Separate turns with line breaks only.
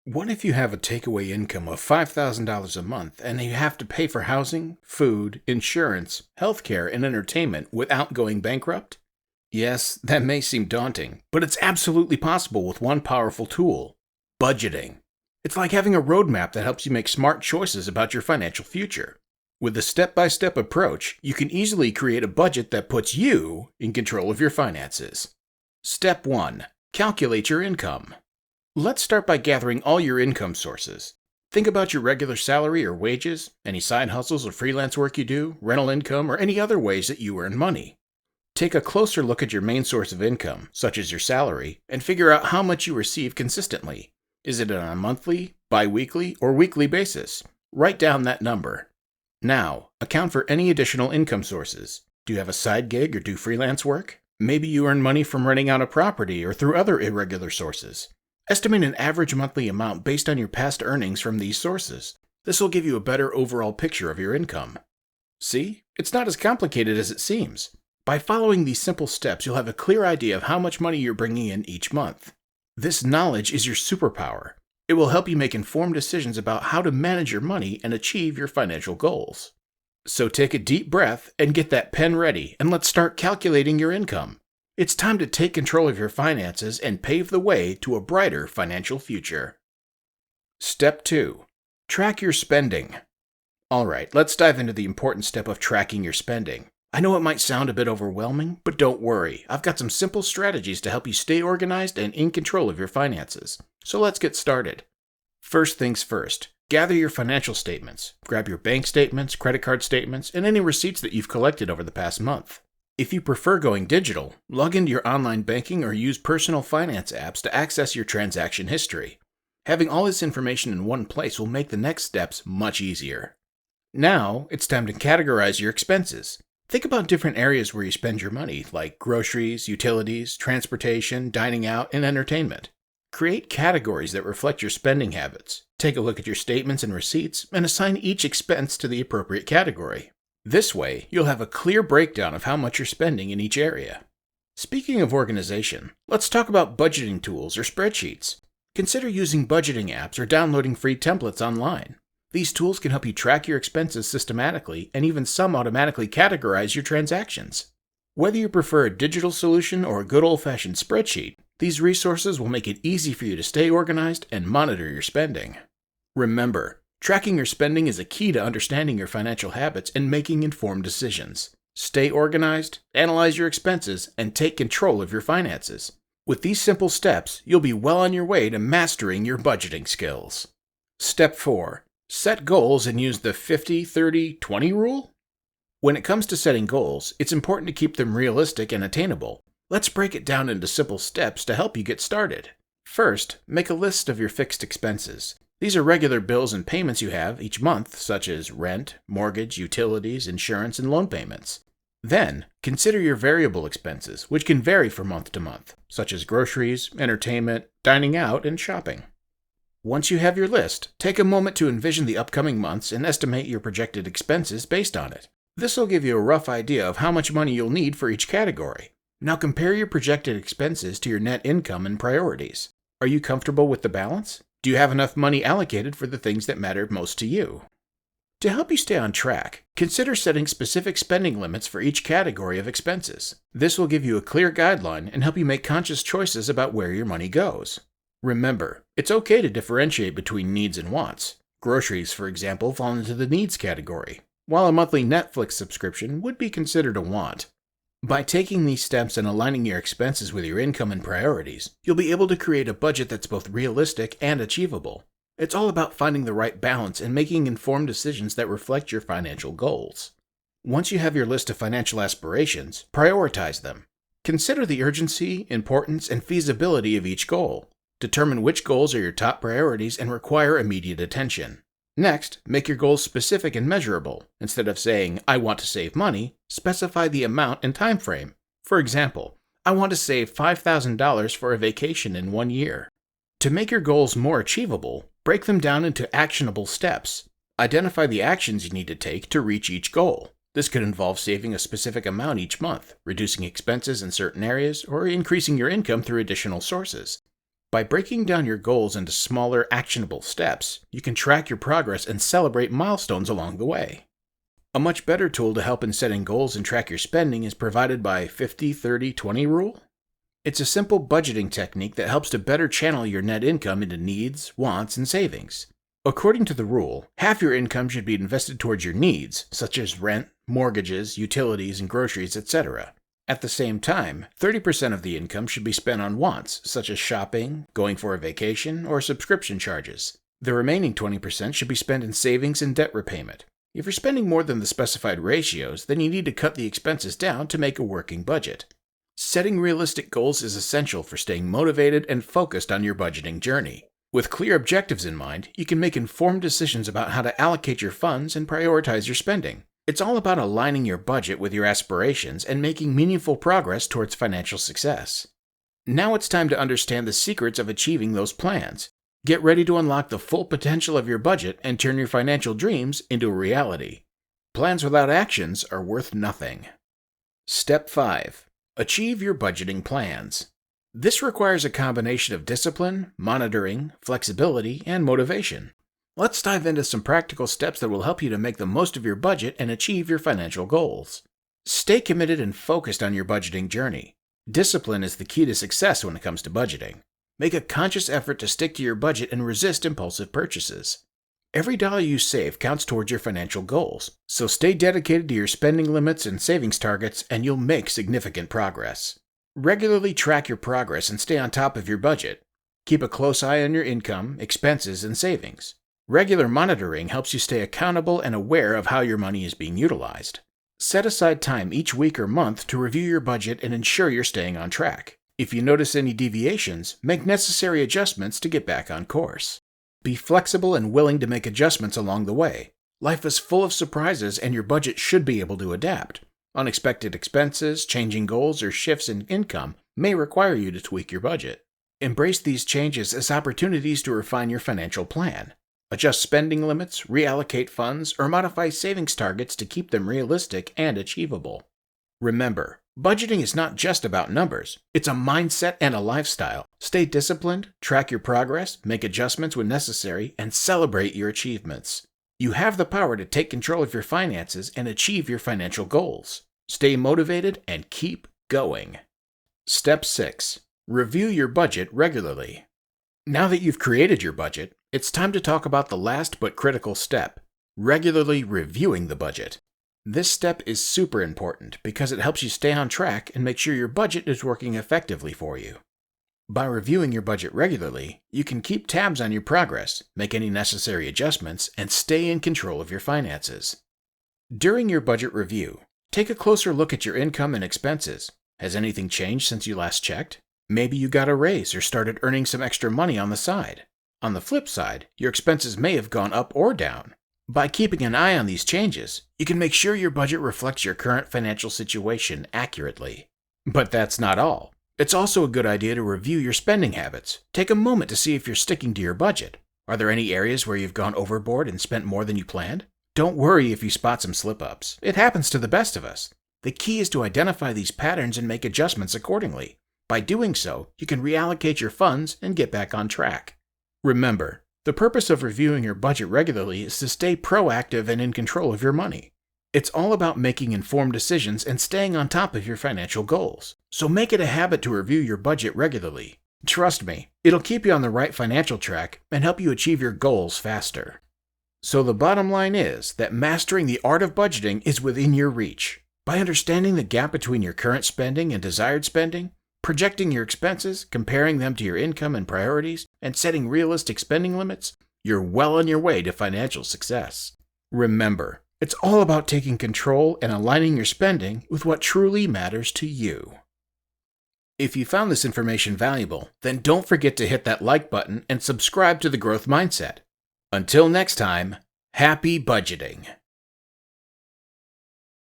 What if you have a takeaway income of $5,000 a month and you have to pay for housing, food, insurance, healthcare, and entertainment without going bankrupt? Yes, that may seem daunting, but it's absolutely possible with one powerful tool: budgeting. It's like having a roadmap that helps you make smart choices about your financial future. With a step-by-step approach, you can easily create a budget that puts you in control of your finances. Step 1. Calculate your income. Let's start by gathering all your income sources. Think about your regular salary or wages, any side hustles or freelance work you do, rental income, or any other ways that you earn money. Take a closer look at your main source of income, such as your salary, and figure out how much you receive consistently. Is it on a monthly, bi-weekly, or weekly basis? Write down that number. Now, account for any additional income sources. Do you have a side gig or do freelance work? Maybe you earn money from renting out a property or through other irregular sources. Estimate an average monthly amount based on your past earnings from these sources. This will give you a better overall picture of your income. See, it's not as complicated as it seems. By following these simple steps, you'll have a clear idea of how much money you're bringing in each month. This knowledge is your superpower. It will help you make informed decisions about how to manage your money and achieve your financial goals. So take a deep breath and get that pen ready, and let's start calculating your income. It's time to take control of your finances and pave the way to a brighter financial future. Step 2. Track your spending. Alright, let's dive into the important step of tracking your spending. I know it might sound a bit overwhelming, but don't worry. I've got some simple strategies to help you stay organized and in control of your finances. So let's get started. First things first, gather your financial statements. Grab your bank statements, credit card statements, and any receipts that you've collected over the past month. If you prefer going digital, log into your online banking or use personal finance apps to access your transaction history. Having all this information in one place will make the next steps much easier. Now, it's time to categorize your expenses. Think about different areas where you spend your money, like groceries, utilities, transportation, dining out, and entertainment. Create categories that reflect your spending habits. Take a look at your statements and receipts, and assign each expense to the appropriate category. This way, you'll have a clear breakdown of how much you're spending in each area. Speaking of organization, let's talk about budgeting tools or spreadsheets. Consider using budgeting apps or downloading free templates online. These tools can help you track your expenses systematically, and even some automatically categorize your transactions. Whether you prefer a digital solution or a good old-fashioned spreadsheet, these resources will make it easy for you to stay organized and monitor your spending. Remember, tracking your spending is a key to understanding your financial habits and making informed decisions. Stay organized, analyze your expenses, and take control of your finances. With these simple steps, you'll be well on your way to mastering your budgeting skills. Step 4. Set goals and use the 50-30-20 rule. When it comes to setting goals, it's important to keep them realistic and attainable. Let's break it down into simple steps to help you get started. First, make a list of your fixed expenses. These are regular bills and payments you have each month, such as rent, mortgage, utilities, insurance, and loan payments. Then, consider your variable expenses, which can vary from month to month, such as groceries, entertainment, dining out, and shopping. Once you have your list, take a moment to envision the upcoming months and estimate your projected expenses based on it. This will give you a rough idea of how much money you'll need for each category. Now compare your projected expenses to your net income and priorities. Are you comfortable with the balance? Do you have enough money allocated for the things that matter most to you? To help you stay on track, consider setting specific spending limits for each category of expenses. This will give you a clear guideline and help you make conscious choices about where your money goes. Remember, it's okay to differentiate between needs and wants. Groceries, for example, fall into the needs category, while a monthly Netflix subscription would be considered a want. By taking these steps and aligning your expenses with your income and priorities, you'll be able to create a budget that's both realistic and achievable. It's all about finding the right balance and making informed decisions that reflect your financial goals. Once you have your list of financial aspirations, prioritize them. Consider the urgency, importance, and feasibility of each goal. Determine which goals are your top priorities and require immediate attention. Next, make your goals specific and measurable. Instead of saying, "I want to save money," specify the amount and time frame. For example, I want to save $5,000 for a vacation in 1 year. To make your goals more achievable, break them down into actionable steps. Identify the actions you need to take to reach each goal. This could involve saving a specific amount each month, reducing expenses in certain areas, or increasing your income through additional sources. By breaking down your goals into smaller, actionable steps, you can track your progress and celebrate milestones along the way. A much better tool to help in setting goals and track your spending is provided by 50-30-20 rule. It's a simple budgeting technique that helps to better channel your net income into needs, wants, and savings. According to the rule, half your income should be invested towards your needs, such as rent, mortgages, utilities, and groceries, etc. At the same time, 30% of the income should be spent on wants, such as shopping, going for a vacation, or subscription charges. The remaining 20% should be spent in savings and debt repayment. If you're spending more than the specified ratios, then you need to cut the expenses down to make a working budget. Setting realistic goals is essential for staying motivated and focused on your budgeting journey. With clear objectives in mind, you can make informed decisions about how to allocate your funds and prioritize your spending. It's all about aligning your budget with your aspirations and making meaningful progress towards financial success. Now it's time to understand the secrets of achieving those plans. Get ready to unlock the full potential of your budget and turn your financial dreams into a reality. Plans without actions are worth nothing. Step 5. Achieve your budgeting plans. This requires a combination of discipline, monitoring, flexibility, and motivation. Let's dive into some practical steps that will help you to make the most of your budget and achieve your financial goals. Stay committed and focused on your budgeting journey. Discipline is the key to success when it comes to budgeting. Make a conscious effort to stick to your budget and resist impulsive purchases. Every dollar you save counts towards your financial goals, so stay dedicated to your spending limits and savings targets and you'll make significant progress. Regularly track your progress and stay on top of your budget. Keep a close eye on your income, expenses, and savings. Regular monitoring helps you stay accountable and aware of how your money is being utilized. Set aside time each week or month to review your budget and ensure you're staying on track. If you notice any deviations, make necessary adjustments to get back on course. Be flexible and willing to make adjustments along the way. Life is full of surprises and your budget should be able to adapt. Unexpected expenses, changing goals, or shifts in income may require you to tweak your budget. Embrace these changes as opportunities to refine your financial plan. Adjust spending limits, reallocate funds, or modify savings targets to keep them realistic and achievable. Remember, budgeting is not just about numbers. It's a mindset and a lifestyle. Stay disciplined, track your progress, make adjustments when necessary, and celebrate your achievements. You have the power to take control of your finances and achieve your financial goals. Stay motivated and keep going. Step 6. Review your budget regularly. Now that you've created your budget, it's time to talk about the last but critical step, regularly reviewing the budget. This step is super important because it helps you stay on track and make sure your budget is working effectively for you. By reviewing your budget regularly, you can keep tabs on your progress, make any necessary adjustments, and stay in control of your finances. During your budget review, take a closer look at your income and expenses. Has anything changed since you last checked? Maybe you got a raise or started earning some extra money on the side. On the flip side, your expenses may have gone up or down. By keeping an eye on these changes, you can make sure your budget reflects your current financial situation accurately. But that's not all. It's also a good idea to review your spending habits. Take a moment to see if you're sticking to your budget. Are there any areas where you've gone overboard and spent more than you planned? Don't worry if you spot some slip-ups. It happens to the best of us. The key is to identify these patterns and make adjustments accordingly. By doing so, you can reallocate your funds and get back on track. Remember, the purpose of reviewing your budget regularly is to stay proactive and in control of your money. It's all about making informed decisions and staying on top of your financial goals. So make it a habit to review your budget regularly. Trust me, it'll keep you on the right financial track and help you achieve your goals faster. So the bottom line is that mastering the art of budgeting is within your reach. By understanding the gap between your current spending and desired spending, projecting your expenses, comparing them to your income and priorities, and setting realistic spending limits, you're well on your way to financial success. Remember, it's all about taking control and aligning your spending with what truly matters to you. If you found this information valuable, then don't forget to hit that like button and subscribe to The Growth Mindset. Until next time, happy budgeting.